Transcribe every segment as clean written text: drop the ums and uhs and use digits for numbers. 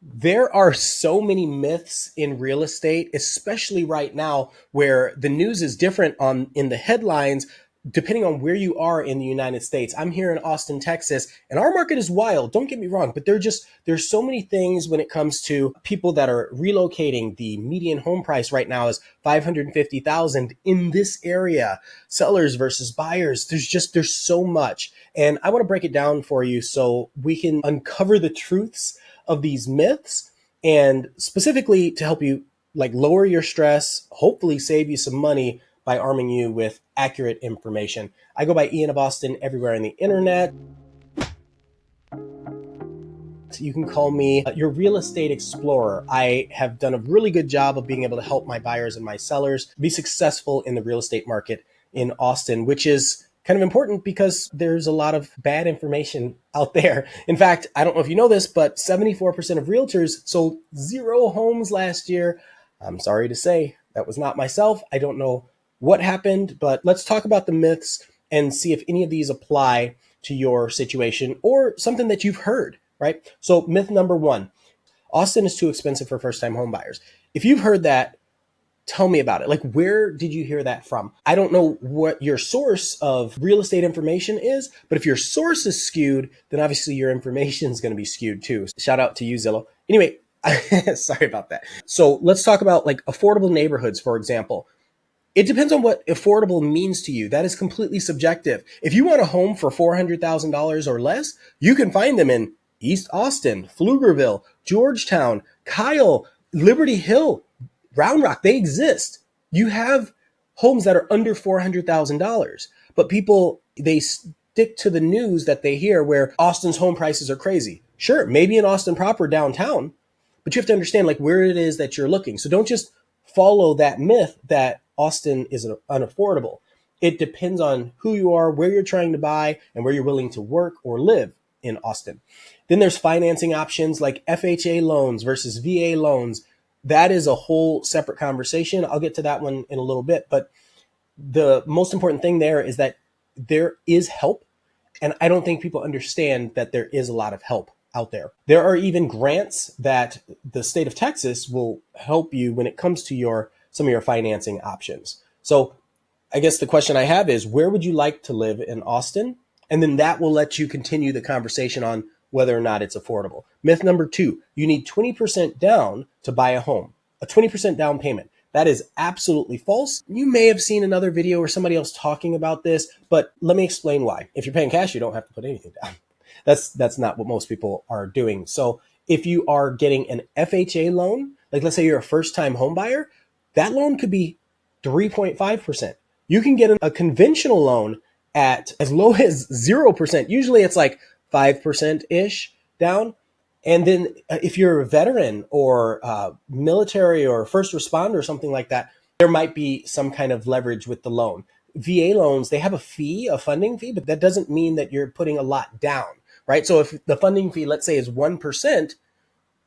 There are so many myths in real estate, especially right now where the news is different on in the headlines depending on where you are in the United States. I'm here in Austin, Texas, and our market is wild. Don't get me wrong, but there's so many things when it comes to people that are relocating. The median home price right now is 550,000 in this area. Sellers versus buyers. There's so much. And I want to break it down for you so we can uncover the truths of these myths and specifically to help you like lower your stress, hopefully save you some money by arming you with accurate information. I go by ianofAustin everywhere on the internet. You can call me your real estate explorer. I have done a really good job of being able to help my buyers and my sellers be successful in the real estate market in Austin, which is kind of important because there's a lot of bad information out there. In fact, I don't know if you know this, but 74% of realtors sold 0 homes last year. I'm sorry to say that was not myself. I don't know what happened, but let's talk about the myths and see if any of these apply to your situation or something that you've heard, right? So myth number 1, Austin is too expensive for first-time home buyers. If you've heard that, tell me about it. Like, where did you hear that from? I don't know what your source of real estate information is, but if your source is skewed, then obviously your information is going to be skewed too. Shout out to you, Zillow. Anyway, sorry about that. So let's talk about like affordable neighborhoods, for example. It depends on what affordable means to you. That is completely subjective. If you want a home for $400,000 or less, you can find them in East Austin, Pflugerville, Georgetown, Kyle, Liberty Hill, Round Rock. They exist. You have homes that are under $400,000, but people, they stick to the news that they hear where Austin's home prices are crazy. Sure, maybe in Austin proper downtown, but you have to understand like where it is that you're looking. So don't just follow that myth that Austin is unaffordable. It depends on who you are, where you're trying to buy, and where you're willing to work or live in Austin. Then there's financing options like FHA loans versus VA loans. That is a whole separate conversation. I'll get to that one in a little bit. But the most important thing there is that there is help. And I don't think people understand that there is a lot of help out there. There are even grants that the state of Texas will help you when it comes to some of your financing options. So I guess the question I have is, where would you like to live in Austin? And then that will let you continue the conversation on whether or not it's affordable. Myth number 2, you need 20% down to buy a home, a 20% down payment. That is absolutely false. You may have seen another video or somebody else talking about this, but let me explain why. If you're paying cash, you don't have to put anything down. That's not what most people are doing. So if you are getting an FHA loan, like let's say you're a first-time home buyer, that loan could be 3.5%. You can get a conventional loan at as low as 0%. Usually it's like 5% ish down. And then if you're a veteran or military or first responder or something like that, there might be some kind of leverage with the loan. VA loans, they have a fee, a funding fee, but that doesn't mean that you're putting a lot down, right? So if the funding fee, let's say, is 1%,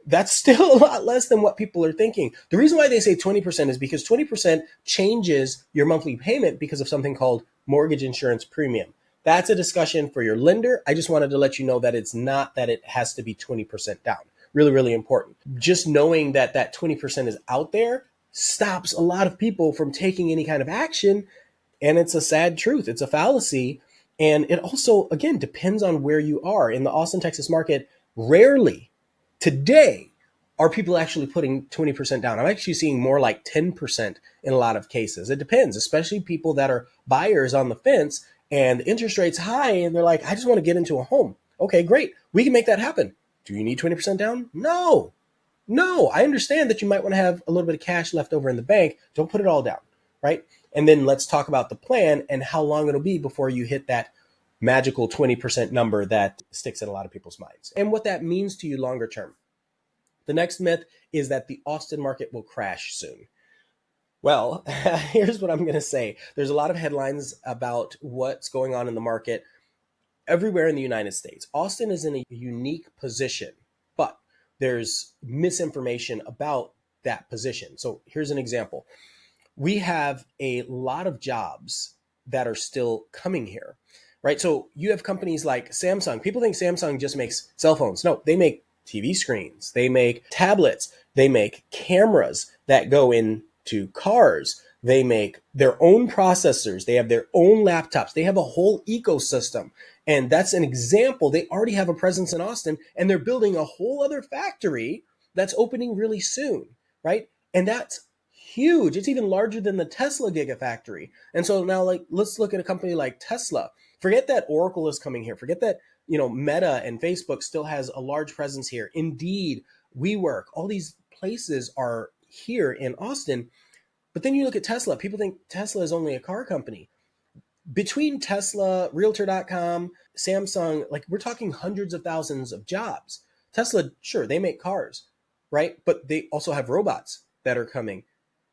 that's still a lot less than what people are thinking. The reason why they say 20% is because 20% changes your monthly payment because of something called mortgage insurance premium. That's a discussion for your lender. I just wanted to let you know that it's not that it has to be 20% down. Really, really important. Just knowing that that 20% is out there stops a lot of people from taking any kind of action. And it's a sad truth. It's a fallacy. And it also, again, depends on where you are. In the Austin, Texas market, rarely today are people actually putting 20% down. I'm actually seeing more like 10% in a lot of cases. It depends, especially people that are buyers on the fence and the interest rate's high and they're like, I just want to get into a home. Okay, great. We can make that happen. Do you need 20% down? No. No, I understand that you might want to have a little bit of cash left over in the bank. Don't put it all down, right? And then let's talk about the plan and how long it'll be before you hit that magical 20% number that sticks in a lot of people's minds and what that means to you longer term. The next myth is that the Austin market will crash soon. Well, here's what I'm going to say. There's a lot of headlines about what's going on in the market everywhere in the United States. Austin is in a unique position, but there's misinformation about that position. So here's an example. We have a lot of jobs that are still coming here, right? So you have companies like Samsung. People think Samsung just makes cell phones. No, they make TV screens, they make tablets, they make cameras that go into cars, they make their own processors, they have their own laptops, they have a whole ecosystem. And that's an example. They already have a presence in Austin, and they're building a whole other factory that's opening really soon, right? And that's huge. It's even larger than the Tesla Gigafactory. And so now, like, let's look at a company like Tesla. Forget that Oracle is coming here. Forget that, Meta and Facebook still has a large presence here. Indeed, WeWork, all these places are here in Austin. But then you look at Tesla. People think Tesla is only a car company. Between Tesla, Realtor.com, Samsung, like, we're talking hundreds of thousands of jobs. Tesla, sure, they make cars, right? But they also have robots that are coming.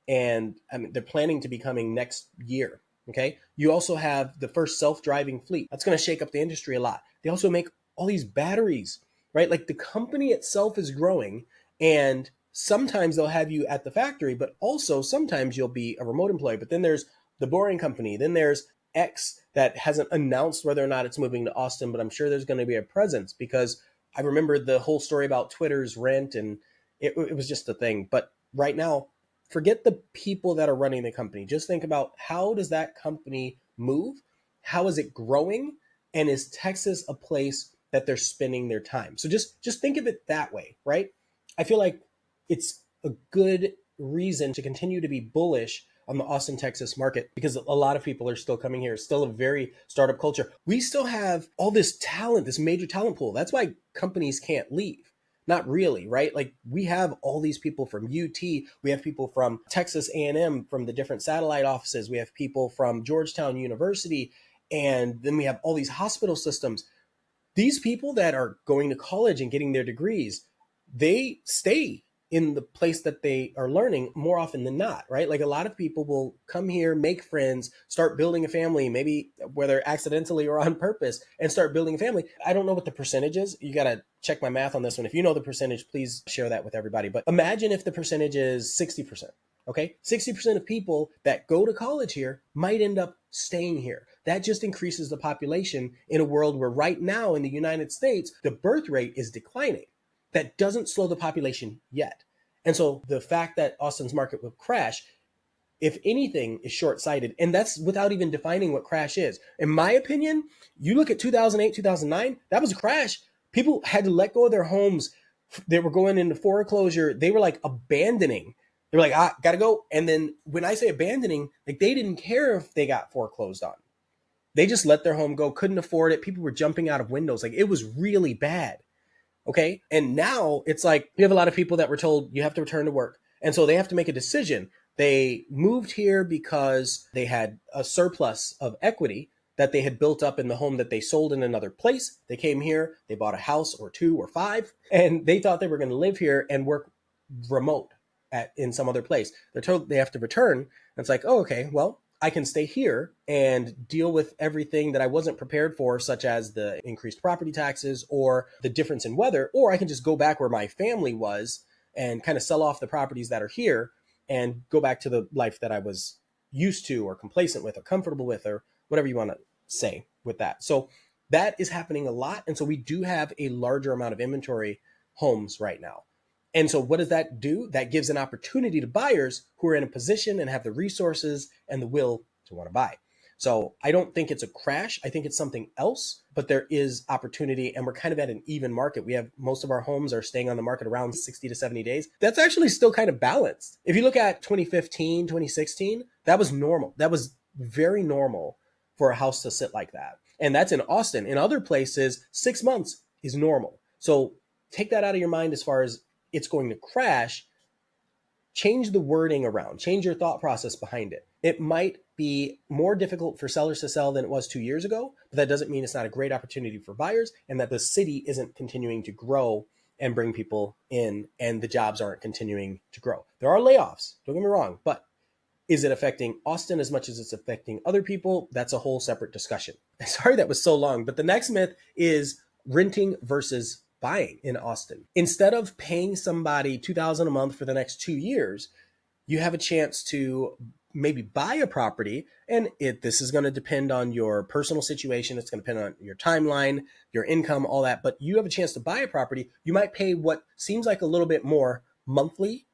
And I mean, they're planning to be coming next year. Okay. You also have the first self-driving fleet. That's going to shake up the industry a lot. They also make all these batteries, right? Like, the company itself is growing, and sometimes they'll have you at the factory, but also sometimes you'll be a remote employee. But then there's the Boring Company. Then there's X that hasn't announced whether or not it's moving to Austin, but I'm sure there's going to be a presence, because I remember the whole story about Twitter's rent, and it was just a thing. But right now, forget the people that are running the company. Just think about, how does that company move? How is it growing? And is Texas a place that they're spending their time? So just think of it that way, right? I feel like it's a good reason to continue to be bullish on the Austin, Texas market, because a lot of people are still coming here. It's still a very startup culture. We still have all this talent, this major talent pool. That's why companies can't leave. Not really, right? Like, we have all these people from UT, we have people from Texas A&M, from the different satellite offices, we have people from Georgetown University, and then we have all these hospital systems. These people that are going to college and getting their degrees, they stay in the place that they are learning more often than not, right? Like, a lot of people will come here, make friends, start building a family, maybe whether accidentally or on purpose, and start building a family. I don't know what the percentage is. You got to check my math on this one. If you know the percentage, please share that with everybody. But imagine if the percentage is 60%. Okay, 60% of people that go to college here might end up staying here. That just increases the population in a world where right now in the United States, the birth rate is declining. That doesn't slow the population yet. And so the fact that Austin's market will crash, if anything, is short-sighted. And that's without even defining what crash is. In my opinion, you look at 2008, 2009, that was a crash. People had to let go of their homes. They were going into foreclosure. They were like abandoning. They were like, gotta go. And then when I say abandoning, like, they didn't care if they got foreclosed on. They just let their home go, couldn't afford it. People were jumping out of windows. Like, it was really bad. Okay. And now it's like, you have a lot of people that were told you have to return to work. And so they have to make a decision. They moved here because they had a surplus of equity that they had built up in the home that they sold in another place. They came here, they bought a house or two or five, and they thought they were going to live here and work remote in some other place. They're told they have to return. And it's like, oh, okay, well, I can stay here and deal with everything that I wasn't prepared for, such as the increased property taxes or the difference in weather, or I can just go back where my family was and kind of sell off the properties that are here and go back to the life that I was used to or complacent with or comfortable with, or whatever you want to say with that. So that is happening a lot. And so we do have a larger amount of inventory homes right now. And so what does that do? That gives an opportunity to buyers who are in a position and have the resources and the will to want to buy. So I don't think it's a crash. I think it's something else, but there is opportunity, and we're kind of at an even market. We have most of our homes are staying on the market around 60 to 70 days. That's actually still kind of balanced. If you look at 2015, 2016, that was normal. That was very normal for a house to sit like that. And that's in Austin. In other places, 6 months is normal. So take that out of your mind as far as it's going to crash. Change the wording around, change your thought process behind it. It might be more difficult for sellers to sell than it was 2 years ago, but that doesn't mean it's not a great opportunity for buyers, and that the city isn't continuing to grow and bring people in, and the jobs aren't continuing to grow. There are layoffs, don't get me wrong, but is it affecting Austin as much as it's affecting other people? That's a whole separate discussion. Sorry that was so long, but the next myth is renting versus buying in Austin. Instead of paying somebody $2,000 a month for the next 2 years, you have a chance to maybe buy a property, and this is going to depend on your personal situation. It's going to depend on your timeline, your income, all that. But you have a chance to buy a property. You might pay what seems like a little bit more monthly,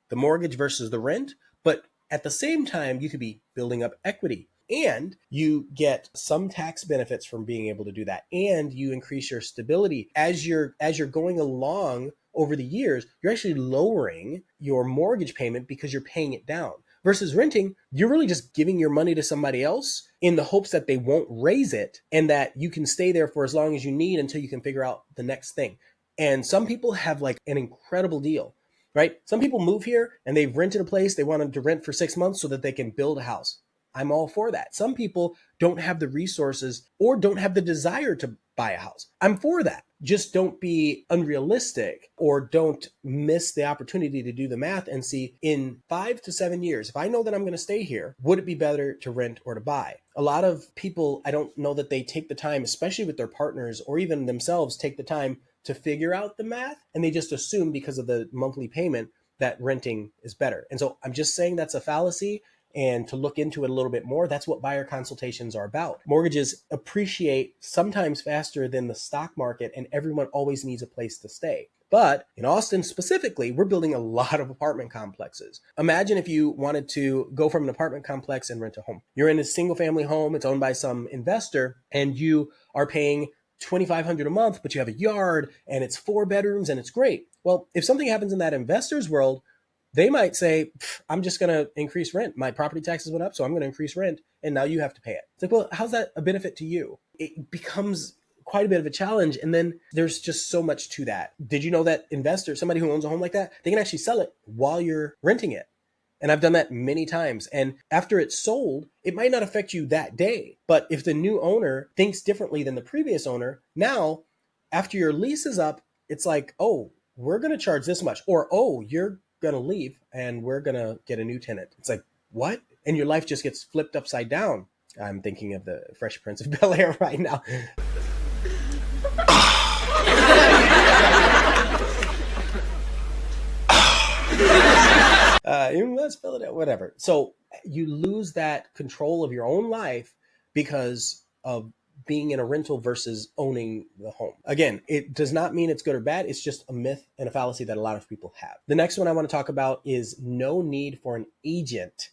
the mortgage versus the rent, but at the same time, you could be building up equity. And you get some tax benefits from being able to do that. And you increase your stability as you're going along over the years. You're actually lowering your mortgage payment because you're paying it down. Versus renting, you're really just giving your money to somebody else in the hopes that they won't raise it and that you can stay there for as long as you need until you can figure out the next thing. And some people have like an incredible deal, right? Some people move here and they've rented a place. They wanted to rent for 6 months so that they can build a house. I'm all for that. Some people don't have the resources or don't have the desire to buy a house. I'm for that. Just don't be unrealistic or don't miss the opportunity to do the math and see in 5 to 7 years, if I know that I'm going to stay here, would it be better to rent or to buy? A lot of people, I don't know that they take the time, especially with their partners or even themselves, take the time to figure out the math, and they just assume because of the monthly payment that renting is better. And so I'm just saying that's a fallacy. And to look into it a little bit more, that's what buyer consultations are about. Mortgages appreciate sometimes faster than the stock market, and everyone always needs a place to stay. But in Austin specifically, we're building a lot of apartment complexes. Imagine if you wanted to go from an apartment complex and rent a home. You're in a single family home, it's owned by some investor, and you are paying $2,500 a month, but you have a yard and it's 4 bedrooms and it's great. Well, if something happens in that investor's world, they might say, I'm just going to increase rent. My property taxes went up, so I'm going to increase rent. And now you have to pay it. It's like, well, how's that a benefit to you? It becomes quite a bit of a challenge. And then there's just so much to that. Did you know that investors, somebody who owns a home like that, they can actually sell it while you're renting it? And I've done that many times. And after it's sold, it might not affect you that day. But if the new owner thinks differently than the previous owner, now after your lease is up, it's like, oh, we're going to charge this much. Or, oh, you're going to leave and we're going to get a new tenant. It's like, what? And your life just gets flipped upside down. I'm thinking of the Fresh Prince of Bel-Air right now. Let's fill it out, whatever. So you lose that control of your own life because of being in a rental versus owning the home. Again, it does not mean it's good or bad. It's just a myth and a fallacy that a lot of people have. The next one I want to talk about is no need for an agent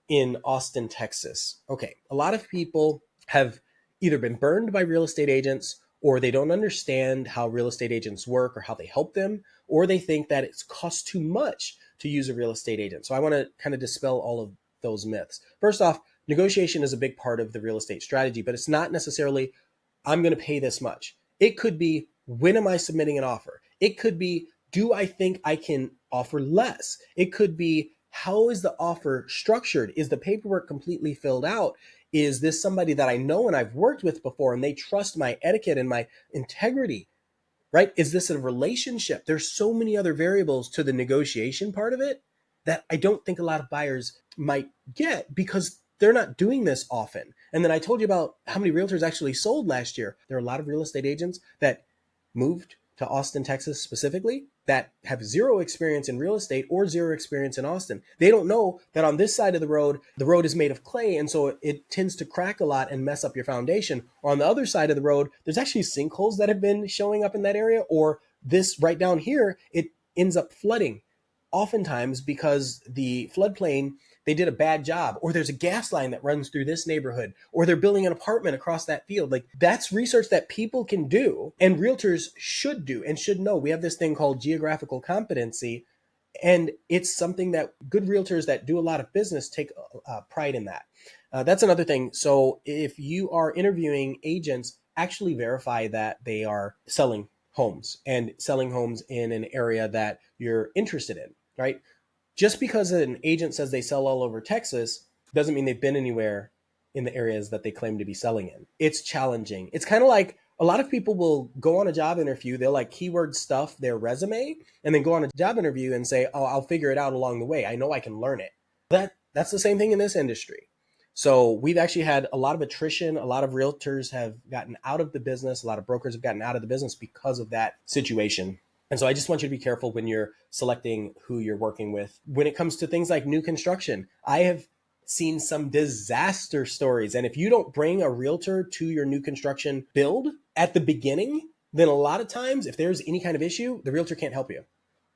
in Austin, Texas. Okay, a lot of people have either been burned by real estate agents, or they don't understand how real estate agents work or how they help them, or they think that it costs too much to use a real estate agent. So I want to kind of dispel all of those myths. First off, negotiation is a big part of the real estate strategy, but it's not necessarily, I'm going to pay this much. It could be, when am I submitting an offer? It could be, do I think I can offer less? It could be, how is the offer structured? Is the paperwork completely filled out? Is this somebody that I know and I've worked with before and they trust my etiquette and my integrity, right? Is this a relationship? There's so many other variables to the negotiation part of it that I don't think a lot of buyers might get because they're not doing this often. And then I told you about how many realtors actually sold last year. There are a lot of real estate agents that moved to Austin, Texas specifically, that have zero experience in real estate or zero experience in Austin. They don't know that on this side of the road is made of clay, and so it tends to crack a lot and mess up your foundation. Or on the other side of the road, there's actually sinkholes that have been showing up in that area, or this right down here, it ends up flooding. Oftentimes because the floodplain, they did a bad job, or there's a gas line that runs through this neighborhood, or they're building an apartment across that field. Like, that's research that people can do and realtors should do and should know. We have this thing called geographical competency, and it's something that good realtors that do a lot of business take pride in that. That's another thing. So if you are interviewing agents, actually verify that they are selling homes and selling homes in an area that you're interested in, right? Just because an agent says they sell all over Texas doesn't mean they've been anywhere in the areas that they claim to be selling in. It's challenging. It's kind of like a lot of people will go on a job interview. They'll like keyword stuff their resume and then go on a job interview and say, oh, I'll figure it out along the way. I know I can learn it. That's the same thing in this industry. So we've actually had a lot of attrition. A lot of realtors have gotten out of the business. A lot of brokers have gotten out of the business because of that situation. And so I just want you to be careful when you're selecting who you're working with. When it comes to things like new construction, I have seen some disaster stories. And if you don't bring a realtor to your new construction build at the beginning, then a lot of times, if there's any kind of issue, the realtor can't help you,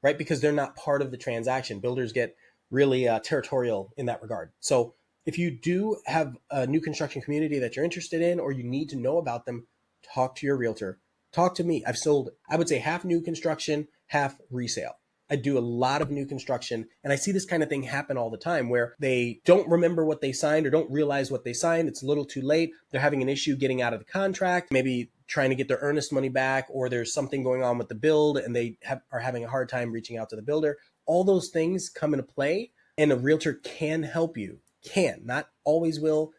right? Because they're not part of the transaction. Builders get really territorial in that regard. So if you do have a new construction community that you're interested in, or you need to know about them, talk to your realtor. Talk to me. I've sold, I would say, half new construction, half resale. I do a lot of new construction, and I see this kind of thing happen all the time where they don't remember what they signed or don't realize what they signed. It's a little too late. They're having an issue getting out of the contract, maybe trying to get their earnest money back, or there's something going on with the build and they are having a hard time reaching out to the builder. All those things come into play, and a realtor can help you. Can, not always will,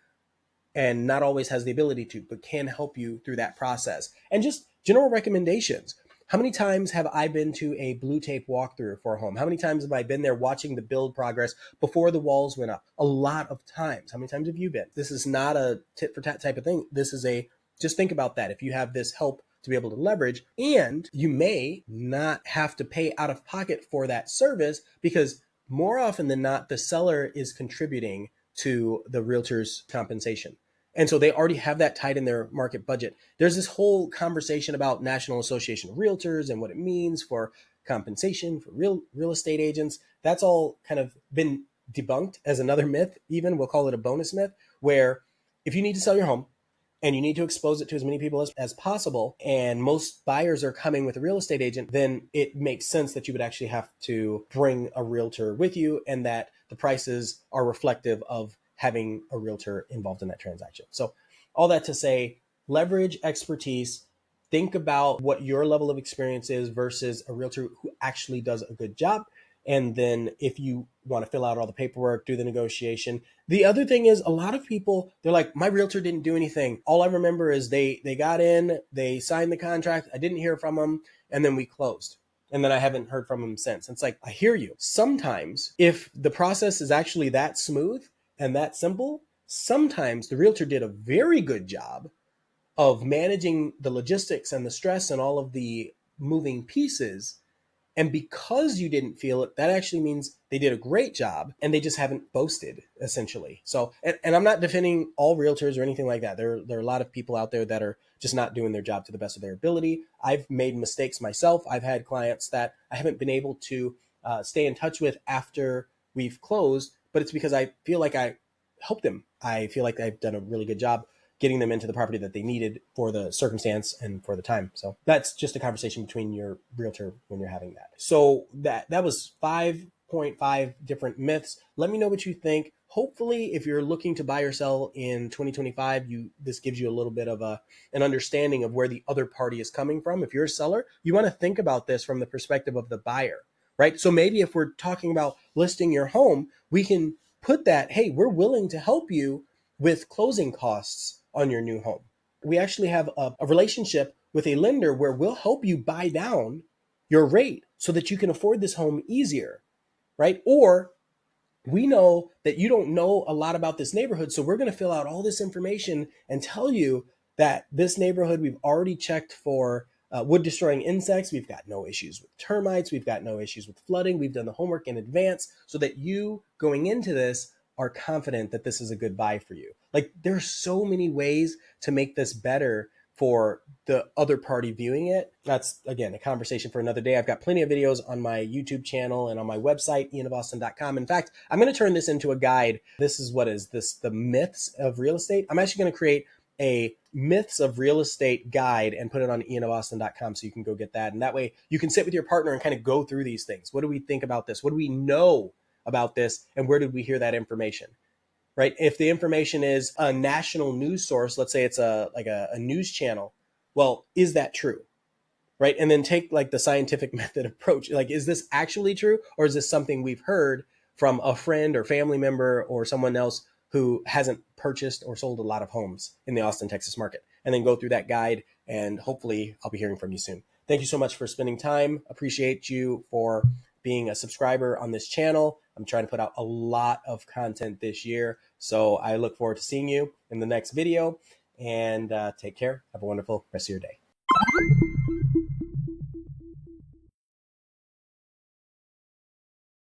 and not always has the ability to, but can help you through that process. And just general recommendations. How many times have I been to a blue tape walkthrough for a home? How many times have I been there watching the build progress before the walls went up? A lot of times. How many times have you been? This is not a tit for tat type of thing. This is just think about that. If you have this help to be able to leverage, and you may not have to pay out of pocket for that service, because more often than not, the seller is contributing to the realtor's compensation. And so they already have that tied in their market budget. There's this whole conversation about National Association of Realtors and what it means for compensation for real estate agents. That's all kind of been debunked as another myth. Even we'll call it a bonus myth, where if you need to sell your home and you need to expose it to as many people as possible, and most buyers are coming with a real estate agent, then it makes sense that you would actually have to bring a realtor with you, and that the prices are reflective of having a realtor involved in that transaction. So all that to say, leverage expertise. Think about what your level of experience is versus a realtor who actually does a good job. And then if you want to fill out all the paperwork, do the negotiation. The other thing is, a lot of people, they're like, my realtor didn't do anything. All I remember is they got in, they signed the contract, I didn't hear from them, and then we closed. And then I haven't heard from them since. It's like, I hear you. Sometimes if the process is actually that smooth and that simple, sometimes the realtor did a very good job of managing the logistics and the stress and all of the moving pieces. And because you didn't feel it, that actually means they did a great job, and they just haven't boasted, essentially. So, and I'm not defending all realtors or anything like that. There are a lot of people out there that are just not doing their job to the best of their ability. I've made mistakes myself. I've had clients that I haven't been able to stay in touch with after we've closed, but it's because I feel like I helped them. I feel like I've done a really good job getting them into the property that they needed for the circumstance and for the time. So that's just a conversation between your realtor when you're having that. So that was 5.5 different myths. Let me know what you think. Hopefully, if you're looking to buy or sell in 2025, this gives you a little bit of an understanding of where the other party is coming from. If you're a seller, you want to think about this from the perspective of the buyer, right? So maybe if we're talking about listing your home, we can put that, hey, we're willing to help you with closing costs on your new home. We actually have a relationship with a lender where we'll help you buy down your rate so that you can afford this home easier, right? Or we know that you don't know a lot about this neighborhood, so we're going to fill out all this information and tell you that this neighborhood, we've already checked for wood destroying insects. We've got no issues with termites. We've got no issues with flooding. We've done the homework in advance so that you going into this are confident that this is a good buy for you. Like, there's so many ways to make this better for the other party viewing it. That's, again, a conversation for another day. I've got plenty of videos on my YouTube channel and on my website, ianofAustin.com. In fact, I'm going to turn this into a guide. This is the myths of real estate. I'm actually going to create a myths of real estate guide and put it on ianofAustin.com so you can go get that. And that way you can sit with your partner and kind of go through these things. What do we think about this? What do we know about this? And where did we hear that information? Right? If the information is a national news source, let's say it's a news channel, well, is that true? Right? And then take like the scientific method approach. Like, is this actually true? Or is this something we've heard from a friend or family member or someone else who hasn't purchased or sold a lot of homes in the Austin, Texas market? And then go through that guide, and hopefully I'll be hearing from you soon. Thank you so much for spending time. Appreciate you for being a subscriber on this channel. I'm trying to put out a lot of content this year. So I look forward to seeing you in the next video, and take care. Have a wonderful rest of your day.